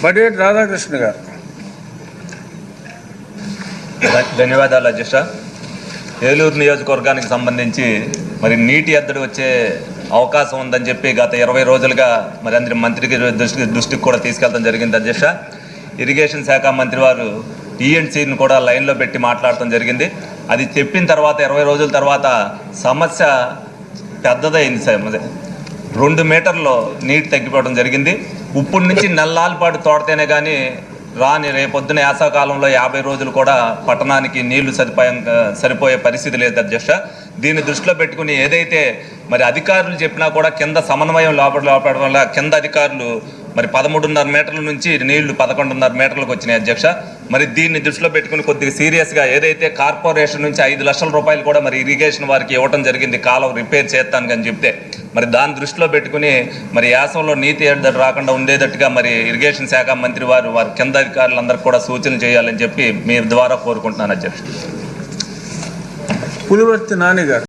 బడేటి రాధాకృష్ణ గారు. ధన్యవాదాలు అధ్యక్ష. ఏలూరు నియోజకవర్గానికి సంబంధించి మరి నీటి ఎద్దడి వచ్చే అవకాశం ఉందని చెప్పి గత 20 రోజులుగా మరి అందరి మంత్రికి దృష్టికి కూడా తీసుకెళ్తాం జరిగింది అధ్యక్ష. ఇరిగేషన్ శాఖ మంత్రి వారు టీఎన్సీని కూడా లైన్లో పెట్టి మాట్లాడటం జరిగింది. అది చెప్పిన తర్వాత 20 రోజుల తర్వాత సమస్య పెద్దదైంది సార్. 2 మీటర్లో నీటి తగ్గిపోవడం జరిగింది. ఇప్పటి నుంచి నెలల పాటు తోడితేనే కానీ రాని రేపొద్దున యాసవకాలంలో 50 రోజులు కూడా పట్టణానికి నీళ్లు సరిపోయే పరిస్థితి లేదు అధ్యక్ష. దీన్ని దృష్టిలో పెట్టుకుని ఏదైతే మరి అధికారులు చెప్పినా కూడా కింద సమన్వయం లోపడడం వల్ల కింద అధికారులు మరి 13.5 మీటర్ల నుంచి నీళ్లు 11.5 మీటర్లకు వచ్చినాయి అధ్యక్ష. మరి దీన్ని దృష్టిలో పెట్టుకుని కొద్దిగా సీరియస్గా ఏదైతే కార్పొరేషన్ నుంచి 5 లక్షల రూపాయలు కూడా మరి ఇరిగేషన్ వారికి ఇవ్వడం జరిగింది కాలువ రిపేర్ చేస్తాను అని చెప్తే, మరి దాన్ని దృష్టిలో పెట్టుకుని మరి యాసంలో నీటి ఎద్దడి రాకుండా ఉండేటట్టుగా మరి ఇరిగేషన్ శాఖ మంత్రి వారి కింద అధికారులందరికీ కూడా సూచనలు చేయాలని చెప్పి మీ ద్వారా కోరుకుంటున్నాను అధ్యక్ష. పులివర్తి నాని గారు.